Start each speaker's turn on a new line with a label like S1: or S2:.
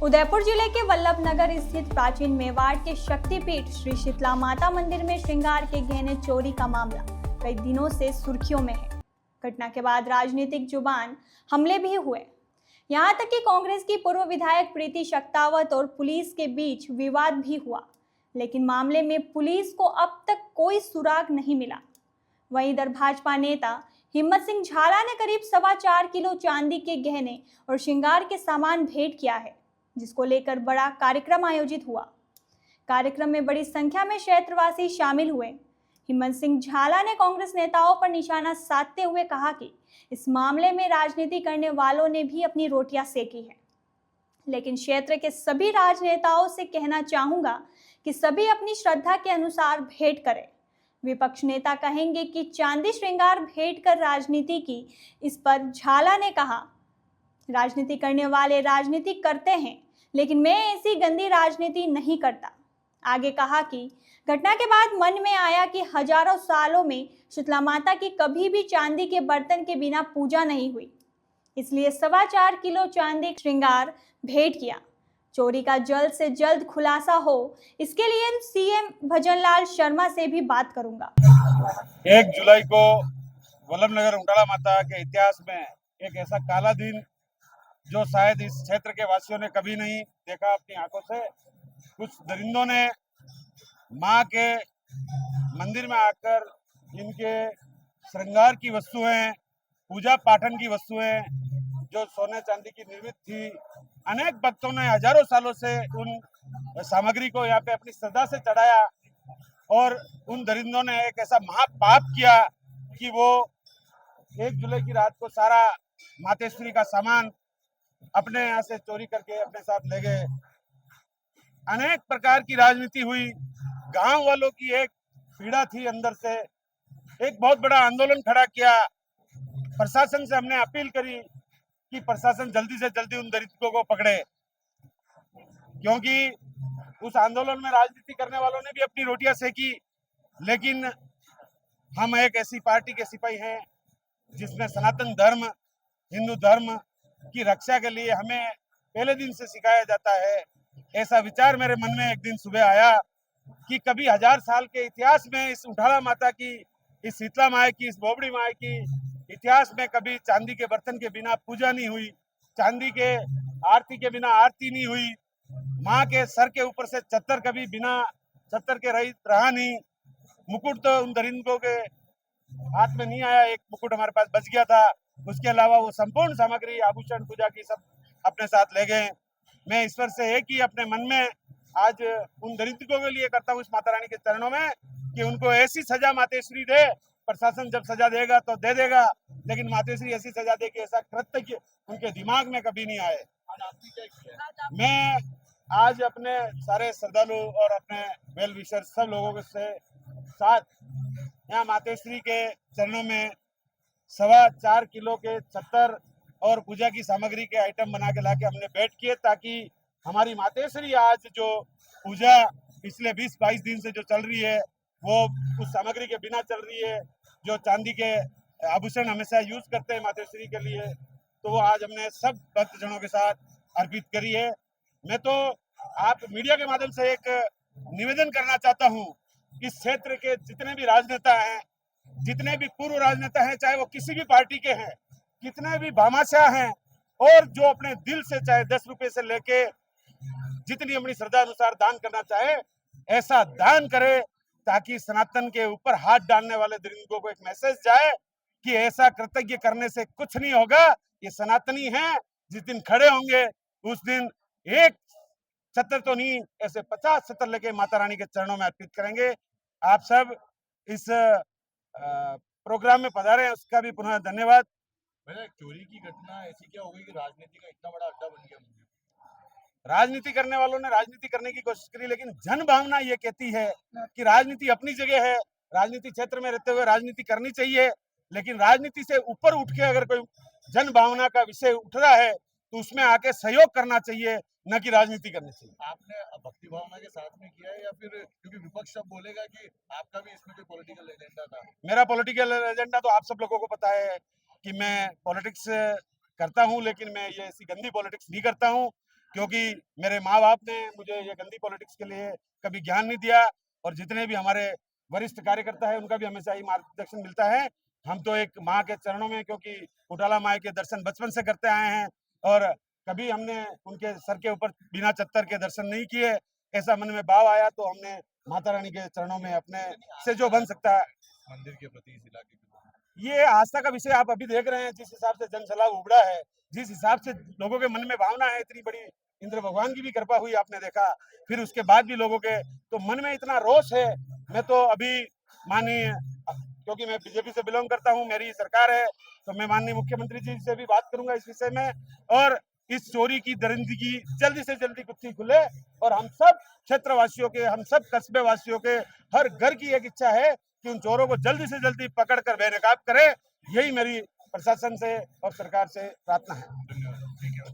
S1: उदयपुर जिले के वल्लभनगर स्थित प्राचीन मेवाड़ के शक्तिपीठ श्री शीतला माता मंदिर में श्रृंगार के गहने चोरी का मामला कई दिनों से सुर्खियों में है। घटना के बाद राजनीतिक जुबान हमले भी हुए। यहां तक कि कांग्रेस की पूर्व विधायक प्रीति शक्तावत और पुलिस के बीच विवाद भी हुआ, लेकिन मामले में पुलिस को अब तक कोई सुराग नहीं मिला। वहीं इधर भाजपा नेता हिम्मत सिंह झाला ने करीब 4.25 किलो चांदी के गहने और श्रृंगार के सामान भेंट किया है, जिसको लेकर बड़ा कार्यक्रम आयोजित हुआ। कार्यक्रम में बड़ी संख्या में क्षेत्रवासी शामिल हुए। हिम्मत सिंह झाला ने कांग्रेस नेताओं पर निशाना साधते हुए कहा कि इस मामले में राजनीति करने वालों ने भी अपनी रोटियां सेकी है, लेकिन क्षेत्र के सभी राजनेताओं से कहना चाहूंगा कि सभी अपनी श्रद्धा के अनुसार भेंट करें। विपक्ष नेता कहेंगे कि चांदी श्रृंगार भेंट कर राजनीति की, इस पर झाला ने कहा, राजनीति करने वाले राजनीति करते हैं, लेकिन मैं ऐसी गंदी राजनीति नहीं करता। आगे कहा कि घटना के बाद मन में आया कि हजारों सालों में शीतला माता की कभी भी चांदी के बर्तन के बिना पूजा नहीं हुई, इसलिए 4.25 किलो चांदी श्रृंगार भेंट किया। चोरी का जल्द से जल्द खुलासा हो, इसके लिए सीएम भजनलाल शर्मा से भी बात करूंगा।
S2: 1 जुलाई को वल्लभनगर उंटाला माता के इतिहास में एक ऐसा काला दिन जो शायद इस क्षेत्र के वासियों ने कभी नहीं देखा अपनी आंखों से। कुछ दरिंदों ने माँ के मंदिर में आकर इनके श्रृंगार की वस्तुएं, पूजा पाठन की वस्तुएं जो सोने चांदी की निर्मित थी, अनेक भक्तों ने हजारों सालों से उन सामग्री को यहाँ पे अपनी श्रद्धा से चढ़ाया और उन दरिंदों ने एक ऐसा महापाप किया कि वो 1 जुलाई की रात को सारा मातेश्वरी का सामान अपने यहाँ से चोरी करके अपने साथ ले गए। अनेक प्रकार की राजनीति हुई। गांव वालों की एक पीड़ा थी अंदर से। एक बहुत बड़ा आंदोलन खड़ा किया। प्रशासन से हमने अपील करी कि प्रशासन जल्दी से जल्दी उन दलितों को पकड़े, क्योंकि उस आंदोलन में राजनीति करने वालों ने भी अपनी रोटियां सेकी। लेकिन हम एक ऐसी पार्टी के सिपाही हैं जिसमें सनातन धर्म, हिंदू धर्म की रक्षा के लिए हमें पहले दिन से सिखाया जाता है। ऐसा विचार मेरे मन में एक दिन सुबह आया कि कभी 1000 साल के इतिहास में इस उंटाला माता की, इस शीतला माँ की, इस बोबड़ी माँ की इतिहास में कभी चांदी के बर्तन के बिना पूजा नहीं हुई, चांदी के आरती के बिना आरती नहीं हुई, माँ के सर के ऊपर से चत्तर कभी बिना चत्तर के रहा नहीं। मुकुट तो उन दरिंदों के हाथ में नहीं आया, एक मुकुट हमारे पास बच गया था। उसके अलावा वो संपूर्ण सामग्री, आभूषण, पूजा की सब अपने साथ ले गए। मैं ईश्वर से एक ही अपने मन में आज उन दरिंदों के लिए करता हूँ इस माता रानी के चरणों में कि उनको ऐसी सजा मातेश्वरी दे। प्रशासन जब सजा देगा तो दे देगा, लेकिन मातेश्वरी ऐसी सजा दे कि ऐसा कृत्य उनके दिमाग में कभी नहीं आए। मैं आज अपने सारे श्रद्धालु और अपने वेल विशर सब लोगों के साथ यहाँ मातेश्वरी के चरणों में 4.25 किलो के चत्तर और पूजा की सामग्री के आइटम बना के लाके हमने भेंट किए, ताकि हमारी मातेश्वरी आज जो पूजा पिछले 20-22 दिन से जो चल रही है वो उस सामग्री के बिना चल रही है। जो चांदी के आभूषण हमेशा यूज करते हैं मातेश्वरी के लिए, तो वो आज हमने सब भक्तजनों के साथ अर्पित करी है। मैं तो आप मीडिया के माध्यम से एक निवेदन करना चाहता हूँ, इस क्षेत्र के जितने भी राजनेता हैं, जितने भी पूर्व राजनेता हैं, चाहे वो किसी भी पार्टी के हैं, कितने भी भामाशाह हैं, और जो अपने दिल से चाहे 10 रुपए से लेके जितनी अपनी श्रद्धा अनुसार दान करना चाहे, ऐसा दान करे ताकि सनातन के ऊपर हाथ डालने वाले दरिंदों को एक मैसेज जाए कि ऐसा कृतज्ञ करने से कुछ नहीं होगा। ये सनातनी हैं, जिस दिन खड़े होंगे उस दिन एक छत्र तो नहीं, ऐसे 50 छत्र लेके माता रानी के चरणों में अर्पित करेंगे। आप सब इस प्रोग्राम में पधारे हैं, उसका भी पुनः धन्यवाद।
S3: चोरी की घटना ऐसी क्या हो गई कि राजनीति का इतना बड़ा अड्डा बन गया?
S2: राजनीति करने वालों ने राजनीति करने की कोशिश करी, लेकिन जन भावना ये कहती है कि राजनीति अपनी जगह है, राजनीति क्षेत्र में रहते हुए राजनीति करनी चाहिए, लेकिन राजनीति से ऊपर उठ के अगर कोई जन भावना का विषय उठ रहा है तो उसमें आके सहयोग करना चाहिए, न कि राजनीति करनी चाहिए।
S3: आपने भक्ति भावना के साथ में किया है या फिर क्योंकि विपक्ष सब बोलेगा कि आपका भी इसमें कोई पॉलिटिकल एजेंडा था?
S2: मेरा पॉलिटिकल एजेंडा तो आप सब लोगों को पता है कि मैं पॉलिटिक्स करता हूं, लेकिन मैं ये ऐसी गंदी पॉलिटिक्स नहीं करता हूं। क्योंकि मेरे माँ बाप ने मुझे ये गंदी पॉलिटिक्स के लिए कभी ज्ञान नहीं दिया, और जितने भी हमारे वरिष्ठ कार्यकर्ता है उनका भी हमेशा ही मार्गदर्शन मिलता है। हम तो एक माँ के चरणों में, क्योंकि उटाला माई के दर्शन बचपन से करते आए हैं, और कभी हमने उनके सर के ऊपर बिना चत्तर के दर्शन नहीं किए। ऐसा मन में भाव आया तो हमने माता रानी के चरणों में अपने से जो बन सकता है।
S3: मंदिर के प्रति इस इलाके के लोगों
S2: ये आस्था का विषय आप अभी देख रहे हैं, जिस हिसाब से जन सैलाब उमड़ा है, जिस हिसाब से लोगों के मन में भावना है, इतनी बड़ी इंद्र भगवान की भी कृपा हुई, आपने देखा। फिर उसके बाद भी लोगों के तो मन में इतना रोष है। मैं तो अभी माननीय, क्योंकि मैं बीजेपी से बिलोंग करता हूं, मेरी सरकार है, तो मैं माननीय मुख्यमंत्री जी से भी बात करूंगा इस विषय में, और इस चोरी की दरिंदगी जल्दी से जल्दी गुत्थी खुले, और हम सब क्षेत्रवासियों के, हम सब कस्बे वासियों के हर घर की एक इच्छा है कि उन चोरों को जल्दी से जल्दी पकड़कर बेनकाब करे। यही मेरी प्रशासन से और सरकार से प्रार्थना है।
S3: धन्यवाद। ठीक है।